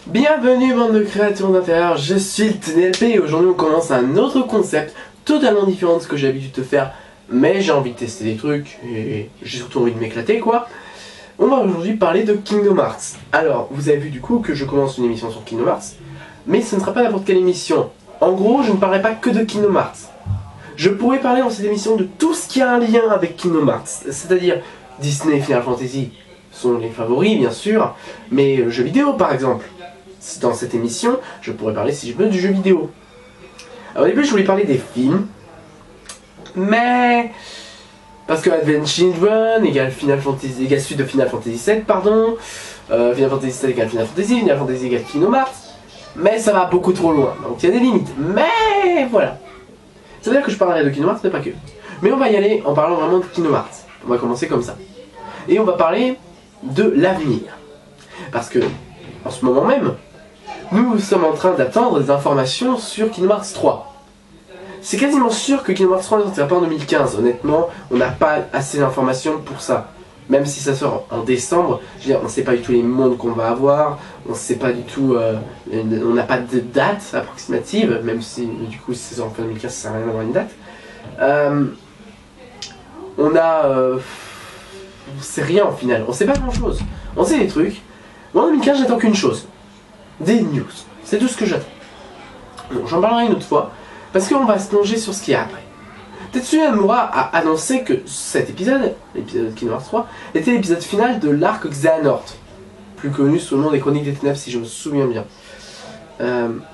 Bienvenue bande de créatures d'intérieur, je suis le TNLP et aujourd'hui on commence un autre concept totalement différent de ce que j'ai l'habitude de faire, mais j'ai envie de tester des trucs et j'ai surtout envie de m'éclater quoi. On va aujourd'hui parler de Kingdom Hearts. Alors, vous avez vu du coup que je commence une émission sur Kingdom Hearts, mais ce ne sera pas n'importe quelle émission. En gros, je ne parlerai pas que de Kingdom Hearts. Je pourrais parler dans cette émission de tout ce qui a un lien avec Kingdom Hearts, c'est-à-dire Disney et Final Fantasy sont les favoris bien sûr, mais jeux vidéo par exemple. Dans cette émission, je pourrais parler si je veux du jeu vidéo. Alors, au début, je voulais parler des films, mais parce que Advent Children égale Final Fantasy égale suite de Final Fantasy 7, pardon, Final Fantasy 7 égale Final Fantasy égale Kingdom Hearts, mais ça va beaucoup trop loin, donc il y a des limites. Mais voilà. Ça veut dire que je parlerai de Kingdom Hearts, mais pas que. Mais on va y aller en parlant vraiment de Kingdom Hearts. On va commencer comme ça. Et on va parler de l'avenir. Parce que, en ce moment même, nous sommes en train d'attendre des informations sur Kingdom Hearts 3. C'est quasiment sûr que Kingdom Hearts 3 ne sortira pas en 2015. Honnêtement, on n'a pas assez d'informations pour ça. Même si ça sort en décembre, je veux dire, on ne sait pas du tout les mondes qu'on va avoir, on ne sait pas du tout, on n'a pas de date approximative, même si du coup si ça sort en fin 2015 ça sert à rien d'avoir une date. On sait rien au final, on sait pas grand chose. On sait des trucs. Moi en 2015 j'attends qu'une chose. Des news. C'est tout ce que j'attends. Bon, j'en parlerai une autre fois, parce qu'on va se plonger sur ce qu'il y a après. Tetsuya Nomura a annoncé que cet épisode, l'épisode de Kingdom Hearts 3, était l'épisode final de l'arc Xehanort, plus connu sous le nom des Chroniques des Ténèbres si je me souviens bien.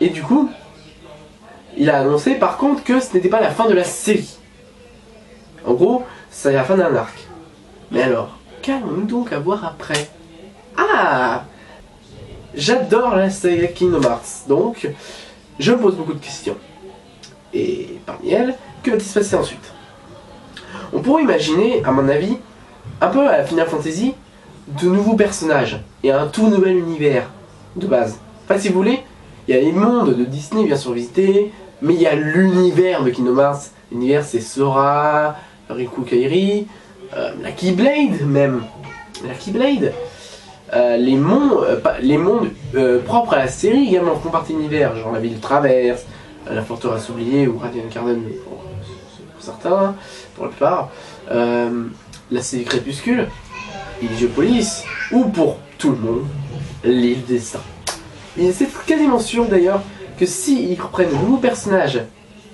Et du coup, il a annoncé par contre que ce n'était pas la fin de la série. En gros, c'est la fin d'un arc. Mais alors, qu'allons-nous donc avoir après? Ah! J'adore la saga Kingdom Hearts, donc je me pose beaucoup de questions. Et parmi elles, que va-t-il se passer ensuite? On pourrait imaginer, à mon avis, un peu à la Final Fantasy, de nouveaux personnages et un tout nouvel univers de base. Enfin, si vous voulez, il y a les mondes de Disney bien sûr visités, mais il y a l'univers de Kingdom Hearts. L'univers c'est Sora, Riku Kairi, la Keyblade même. La Keyblade. Les mondes propres à la série également font partie de l'univers, genre la ville traverse, la forteresse oubliée ou Radiant Garden pour certains, pour la plupart, la série Crépuscule, Heliopolis, ou pour tout le monde, l'île des Saints. Et c'est quasiment sûr d'ailleurs que s'ils reprennent de nouveaux personnages,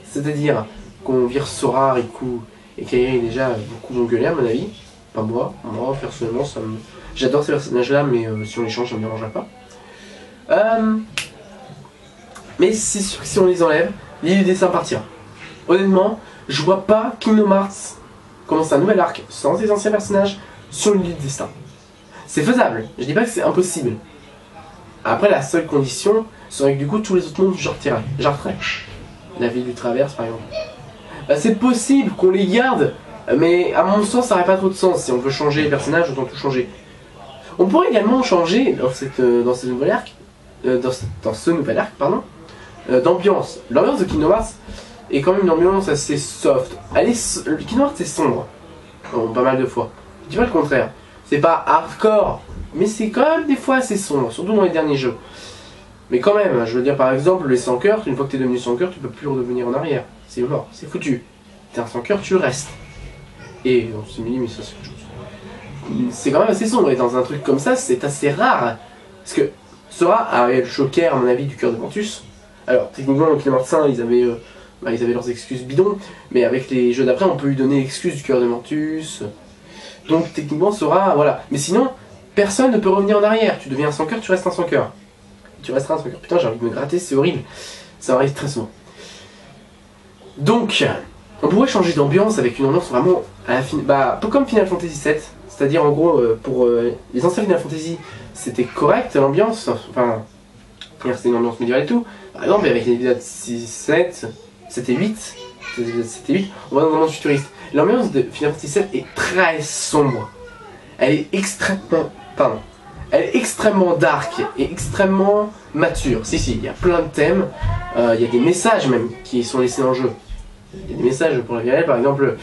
c'est-à-dire qu'on vire Sora, Riku et Kairi, déjà beaucoup vont gueuler à mon avis, pas moi personnellement ça me... J'adore ces personnages-là, mais si on les change, ça me dérangera pas. Mais c'est sûr que si on les enlève, l'île des Saints partira. Honnêtement, je vois pas Kingdom Hearts commencer un nouvel arc sans ces anciens personnages sur l'île des Saints. C'est faisable, je dis pas que c'est impossible. Après, la seule condition serait que du coup, tous les autres mondes, j'arrêterais. La ville du Traverse, par exemple. C'est possible qu'on les garde, mais à mon sens, ça n'aurait pas trop de sens. Si on veut changer les personnages, autant tout changer. On pourrait également changer dans ce nouvel arc, d'ambiance. L'ambiance de Kingdom Hearts est quand même une ambiance assez soft. Kingdom Hearts c'est sombre, bon, pas mal de fois. Je dis pas le contraire. C'est pas hardcore, mais c'est quand même des fois assez sombre, surtout dans les derniers jeux. Mais quand même, je veux dire par exemple les sans cœur, une fois que t'es devenu sans cœur, tu peux plus redevenir en arrière. C'est mort, c'est foutu. T'es un sans cœur, tu restes. Et on se dit mais ça c'est autre chose. C'est quand même assez sombre et dans un truc comme ça c'est assez rare. Parce que Sora a le Joker à mon avis du cœur de Ventus. Alors techniquement dans Kingdom Hearts 1 ils avaient leurs excuses bidons, mais avec les jeux d'après on peut lui donner l'excuse du cœur de Ventus. Donc techniquement Sora, voilà. Mais sinon, personne ne peut revenir en arrière. Tu deviens un sans cœur, tu restes un sans cœur. Tu resteras un sans cœur. Putain j'ai envie de me gratter, c'est horrible. Ça arrive très souvent. Donc, on pourrait changer d'ambiance avec une ambiance vraiment à la fin, un peu comme Final Fantasy 7. C'est-à-dire en gros, pour les anciens Final Fantasy, c'était correct l'ambiance, enfin, c'était une ambiance médiévale et tout. Par exemple, avec l'épisode 6, 7, c'était 8, on va dans un monde futuriste. L'ambiance de Final Fantasy 7 est très sombre. Elle est extrêmement dark et extrêmement mature. Si, il y a plein de thèmes, il y a des messages même qui sont laissés dans le jeu. Il y a des messages pour la vie réelle, par exemple,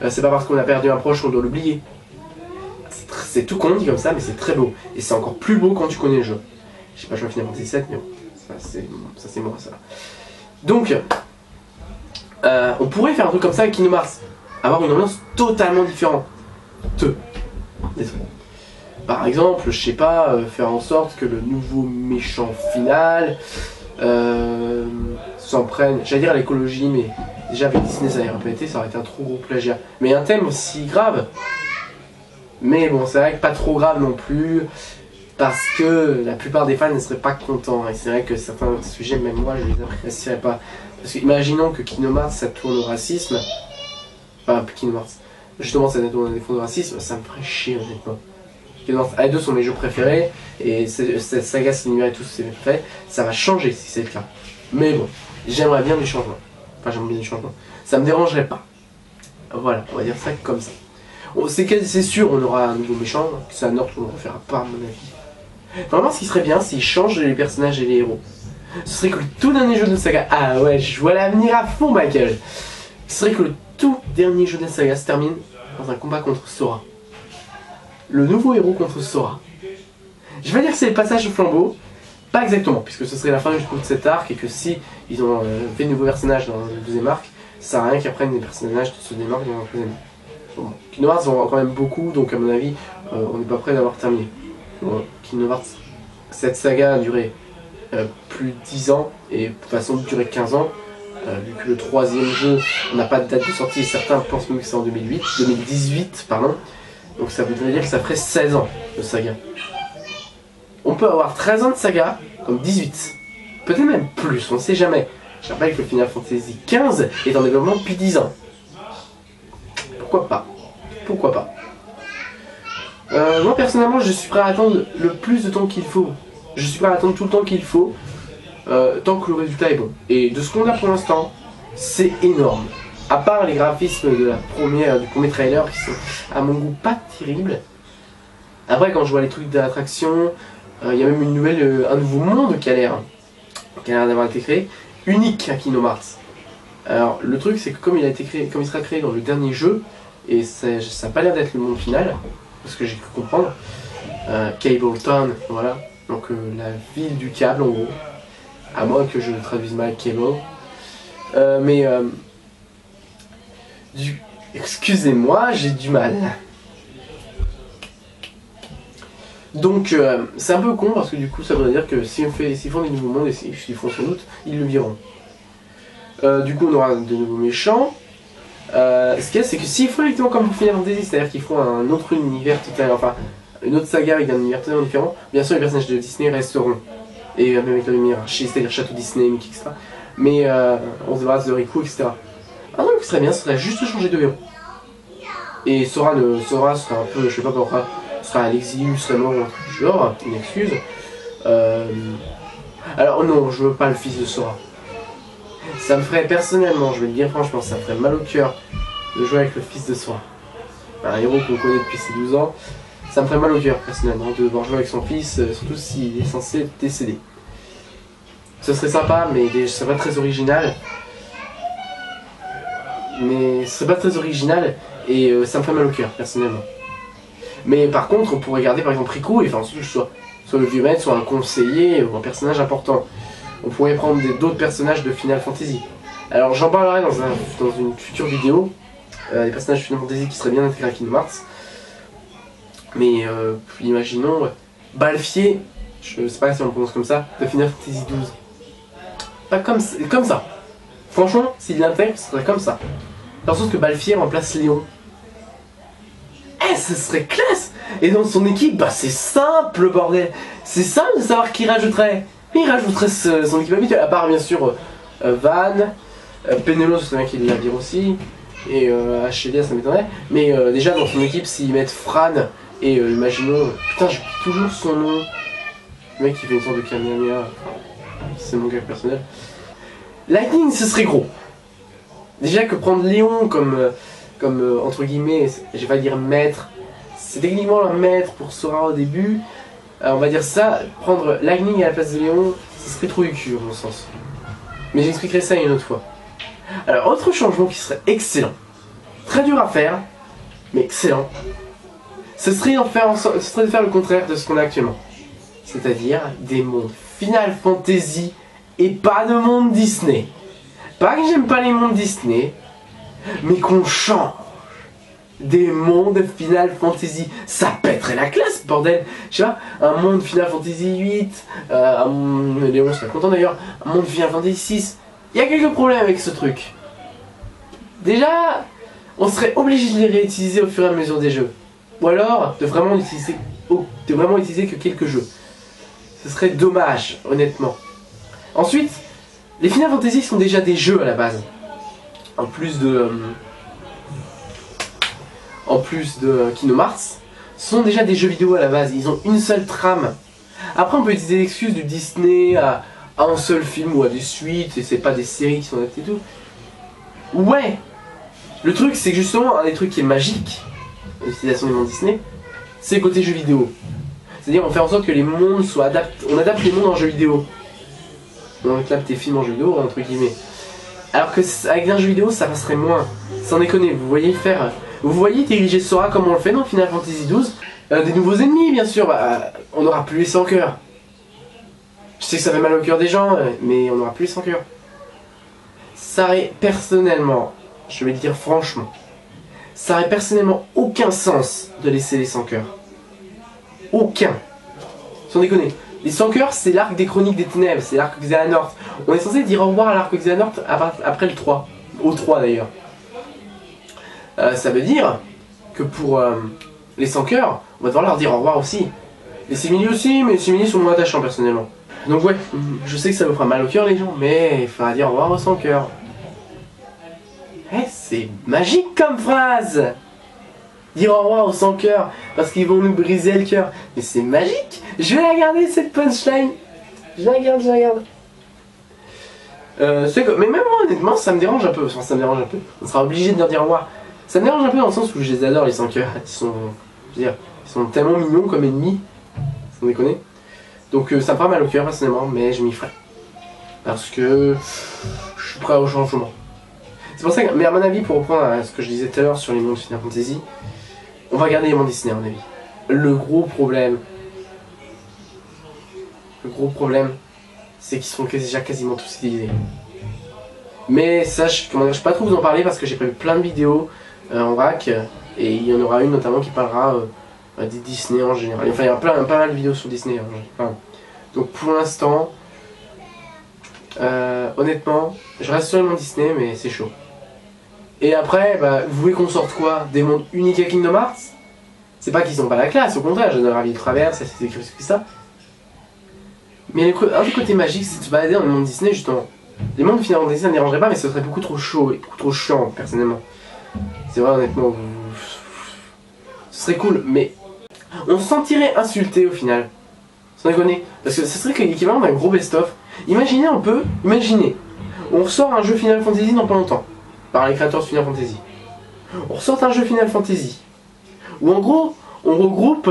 c'est pas parce qu'on a perdu un proche qu'on doit l'oublier. C'est tout con dit comme ça, mais c'est très beau. Et c'est encore plus beau quand tu connais le jeu. J'ai pas joué à Final Fantasy 7, mais bon, ça c'est moi ça. Donc, on pourrait faire un truc comme ça avec Kingdom Hearts. Avoir une ambiance totalement différente. Par exemple, je sais pas, faire en sorte que le nouveau méchant final s'en prenne, j'allais dire à l'écologie, mais déjà avec Disney ça aurait pas été, ça aurait été un trop gros plagiat. Mais un thème aussi grave, mais bon c'est vrai que pas trop grave non plus, parce que la plupart des fans ne seraient pas contents, et c'est vrai que certains sujets, même moi je les apprécierais pas. Parce que imaginons que Kingdom Hearts ça tourne au racisme, enfin Kingdom Hearts, justement ça tourne à des fonds de racisme, ça me ferait chier honnêtement. Kingdom Hearts 1 et 2 sont mes jeux préférés, et cette saga, cet univers et tout, c'est fait, ça va changer si c'est le cas. Mais bon, j'aimerais bien du changement. Enfin, j'aimerais bien du changement. Ça me dérangerait pas. Voilà, on va dire ça comme ça. C'est sûr, on aura un nouveau méchant, c'est un ordre qu'on ne refera pas, à mon avis. Vraiment, ce qui serait bien, c'est qu'ils changent les personnages et les héros. Ce serait que le tout dernier jeu de la saga. Ah ouais, je vois l'avenir à fond, Michael. Ce serait que le tout dernier jeu de la saga se termine dans un combat contre Sora. Le nouveau héros contre Sora. Je vais dire que c'est le passage au flambeau, pas exactement, puisque ce serait la fin du coup de cet arc, et que si ils ont fait de nouveaux personnages dans le deuxième arc, ça sert à rien qu'ils apprennent des personnages de ce deuxième arc dans le troisième. Bon, Kingdom Hearts en quand même beaucoup, donc à mon avis, on n'est pas prêt d'avoir terminé. Bon, Kingdom Hearts, cette saga a duré plus de 10 ans, et de toute façon durer 15 ans, vu que le troisième jeu n'a pas de date de sortie, et certains pensent même que c'est en 2018, pardon. Donc ça voudrait dire que ça ferait 16 ans de saga. On peut avoir 13 ans de saga, comme 18. Peut-être même plus, on ne sait jamais. Je rappelle que Final Fantasy XV est en développement depuis 10 ans. Pourquoi pas? Pourquoi pas? Moi personnellement, je suis prêt à attendre le plus de temps qu'il faut. Je suis prêt à attendre tout le temps qu'il faut, tant que le résultat est bon. Et de ce qu'on a pour l'instant, c'est énorme. À part les graphismes de du premier trailer qui sont à mon goût pas terribles. Après quand je vois les trucs d'attraction, il y a même un nouveau monde qui a l'air d'avoir été créé, unique à Kingdom Hearts. Alors le truc c'est que comme il sera créé dans le dernier jeu, et ça n'a pas l'air d'être le monde final, parce que j'ai cru comprendre, Cable Town, voilà, donc la ville du câble en gros, à moins que je le traduise mal Cable, excusez-moi, j'ai du mal. Donc c'est un peu con parce que du coup ça voudrait dire que s'ils font des nouveaux mondes, et s'ils font sans doute, ils le viront. Du coup on aura de nouveaux méchants. Ce qu'il y a c'est que s'ils font exactement comme pour Final Fantasy, c'est-à-dire qu'ils font un autre univers total, enfin une autre saga avec un univers totalement différent, bien sûr les personnages de Disney resteront. Et même avec la lumière, c'est-à-dire Château Disney, Mickey, etc. Mais on se débarrasse de Riku, etc. Un truc qui serait bien, ce serait juste changer de héros. Et Sora serait un peu, je sais pas pourquoi, sera à l'exil, serait mort ou un truc du genre, une excuse. Alors non, je veux pas le fils de Sora. Ça me ferait personnellement, je vais le dire franchement, ça me ferait mal au cœur de jouer avec le fils de Sora. Un héros qu'on connaît depuis ses 12 ans, ça me ferait mal au cœur personnellement de devoir jouer avec son fils, surtout s'il est censé décéder. Ce serait sympa, mais ce serait pas très original. Mais ce serait pas très original et ça me ferait mal au cœur personnellement. Mais par contre, on pourrait garder par exemple Riku et faire en sorte que soit le vieux maître, soit un conseiller ou un personnage important. On pourrait prendre d'autres personnages de Final Fantasy. Alors j'en parlerai dans une future vidéo, des personnages de Final Fantasy qui seraient bien intégrés à Kingdom Hearts. Mais imaginons Balfier, je sais pas si on le prononce comme ça, de Final Fantasy XII. Pas comme ça. Franchement, s'il l'intègre, ce serait comme ça. Dans le sens que Balfier remplace Léon. Eh, ce serait classe! Et dans son équipe, bah c'est simple, bordel! C'est simple de savoir qui rajouterait. Il rajouterait son équipe habituelle, à part bien sûr Van, Pénélope, ce serait bien qu'il la vire aussi, et Achelia, ça m'étonnerait. Mais déjà, dans son équipe, s'ils mettent Fran, et imaginons. Putain, j'oublie toujours son nom. Le mec qui fait une sorte de Kamehameha. C'est mon gars personnel. Lightning, ce serait gros. Déjà que prendre Léon comme entre guillemets, je vais pas dire maître, c'est techniquement un maître pour Sora au début. On va dire ça, prendre Lightning à la place de Léon, ce serait trop du cul, à mon sens. Mais j'expliquerai ça une autre fois. Alors, autre changement qui serait excellent, très dur à faire, mais excellent, ce serait de faire le contraire de ce qu'on a actuellement. C'est-à-dire des mondes Final Fantasy et pas de monde Disney. Pas que j'aime pas les mondes Disney, mais qu'on change des mondes Final Fantasy. Ça pèterait la classe, bordel. Je sais pas, un monde Final Fantasy 8, Léon serait content d'ailleurs, un monde Final Fantasy 6. Il y a quelques problèmes avec ce truc. Déjà, on serait obligé de les réutiliser au fur et à mesure des jeux. Ou alors, de vraiment utiliser que quelques jeux. Ce serait dommage, honnêtement. Ensuite, les Final Fantasy sont déjà des jeux à la base. En plus de Kingdom Hearts, sont déjà des jeux vidéo à la base. Ils ont une seule trame. Après, on peut utiliser l'excuse du Disney à un seul film ou à des suites, et c'est pas des séries qui sont adaptées et tout. Ouais! Le truc, c'est que justement, un des trucs qui est magique de l'utilisation des mondes Disney, c'est le côté jeu vidéo. C'est-à-dire, on fait en sorte que les mondes soient adaptés. On adapte les mondes en jeu vidéo. On adapte tes films en jeu vidéo, entre guillemets. Alors que avec un jeu vidéo, ça passerait moins. Sans déconner, vous voyez diriger Sora comme on le fait dans Final Fantasy XII. Des nouveaux ennemis, bien sûr. On n'aura plus les sans cœur. Je sais que ça fait mal au cœur des gens, mais on n'aura plus les sans cœur. Ça aurait personnellement, je vais le dire franchement, ça aurait personnellement aucun sens de laisser les sans cœur. Aucun. Sans déconner. Les sans cœurs, c'est l'arc des Chroniques des Ténèbres, c'est l'arc Xehanort. On est censé dire au revoir à l'arc Xehanort après le 3. Au 3 d'ailleurs. Ça veut dire que pour les sans cœurs, on va devoir leur dire au revoir aussi. Les simili aussi, mais les simili sont moins attachants personnellement. Donc ouais, je sais que ça vous fera mal au cœur les gens, mais il faudra dire au revoir aux sans cœurs. Eh, c'est magique comme phrase! Dire au revoir aux sans cœur, parce qu'ils vont nous briser le cœur. Mais c'est magique! Je vais la garder cette punchline! Je la garde. Mais même moi honnêtement, ça me dérange un peu. Enfin, ça me dérange un peu. On sera obligé de leur dire au revoir. Ça me dérange un peu dans le sens où je les adore les sans cœurs. Ils sont tellement mignons comme ennemis. Sans déconner. Donc ça me fera mal au cœur personnellement, mais je m'y ferai. Parce que je suis prêt au changement. C'est pour ça que, mais à mon avis, pour reprendre à ce que je disais tout à l'heure sur les mondes Final Fantasy, on va garder les mondes Disney à mon avis. Le gros problème, c'est qu'ils sont déjà quasiment tous utilisés. Mais ça, je ne peux pas trop vous en parler parce que j'ai prévu plein de vidéos en vrac, et il y en aura une notamment qui parlera des Disney en général. Enfin, il y a pas mal de vidéos sur Disney. Donc pour l'instant, honnêtement, je reste sur les mondes Disney, mais c'est chaud. Et après, vous voulez qu'on sorte quoi? Des mondes uniques à Kingdom Hearts? C'est pas qu'ils sont pas la classe, au contraire, j'ai un avis de travers, c'est écrit que ça. Mais un des côtés magiques, c'est de se balader dans les mondes Disney, justement. Les mondes Final Fantasy, ça ne dérangerait pas, mais ce serait beaucoup trop chaud et beaucoup trop chiant, personnellement. C'est vrai, honnêtement, ce serait cool, mais on se sentirait insulté au final. Sans déconner. Parce que ce serait l'équivalent d'un gros best-of. Imaginez, on ressort un jeu Final Fantasy dans pas longtemps, par les créateurs de Final Fantasy. On ressort un jeu Final Fantasy, où en gros, on regroupe,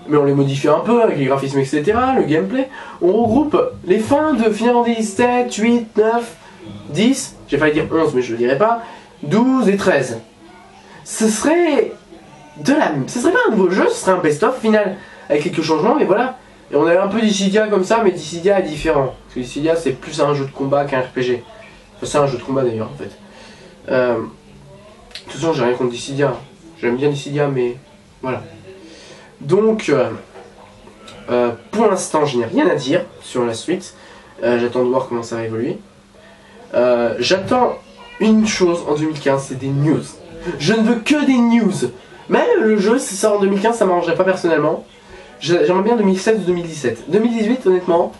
mais on les modifie un peu avec les graphismes, etc., le gameplay. On regroupe les fins de Final Fantasy 7, 8, 9, 10, j'ai failli dire 11, mais je le dirai pas, 12 et 13. Ce serait pas un nouveau jeu, ce serait un best-of final, avec quelques changements, mais voilà. Et on avait un peu Dissidia comme ça, mais Dissidia est différent. Parce que Dissidia, c'est plus un jeu de combat qu'un RPG. Enfin, c'est un jeu de combat d'ailleurs, en fait. De toute façon, j'ai rien contre Dissidia. J'aime bien Dissidia, mais voilà. Donc, pour l'instant, je n'ai rien à dire sur la suite. J'attends de voir comment ça va évoluer. J'attends une chose en 2015, c'est des news. Je ne veux que des news. Même le jeu, si ça sort en 2015, ça m'arrangerait pas personnellement. J'aimerais bien 2016 ou 2017. 2018, honnêtement,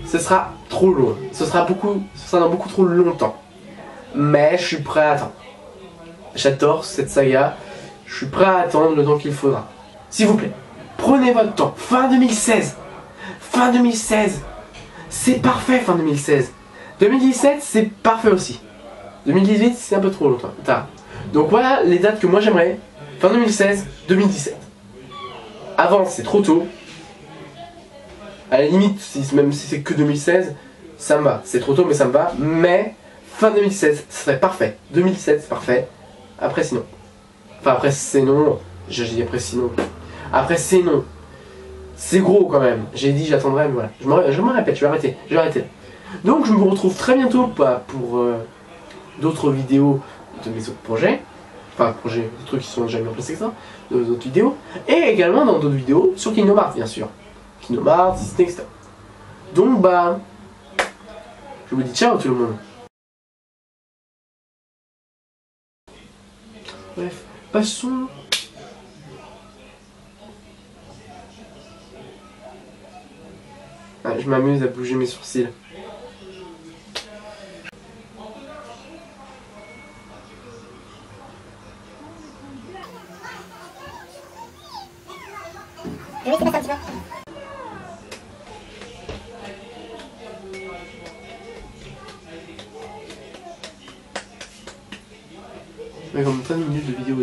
ce sera trop long. Ce sera dans beaucoup trop longtemps. Mais je suis prêt à attendre. J'adore cette saga. Je suis prêt à attendre le temps qu'il faudra. S'il vous plaît, prenez votre temps. Fin 2016. Fin 2016. C'est parfait, fin 2016. 2017, c'est parfait aussi. 2018, c'est un peu trop longtemps. Donc voilà les dates que moi j'aimerais. Fin 2016, 2017. Avant, c'est trop tôt. À la limite, même si c'est que 2016, ça me va. C'est trop tôt, mais ça me va. Mais fin 2016, ce serait parfait. 2017, c'est parfait. Après, sinon. Enfin, après, c'est non. J'ai dit après, sinon. Après c'est non. C'est gros quand même. J'ai dit j'attendrai, mais voilà. Je me répète, je vais arrêter. Donc je me retrouve très bientôt pour d'autres vidéos de mes autres projets. Enfin, projets, des trucs qui sont déjà mis en place avec ça. D'autres vidéos. Et également dans d'autres vidéos sur Kingdom Hearts, bien sûr. Kingdom Hearts, Disney, etc. Donc bah... Je vous dis ciao tout le monde. Bref, passons... Ah, je m'amuse à bouger mes sourcils. Je vais laisser passer un petit peu. Ouais, comme 13 minutes de vidéo,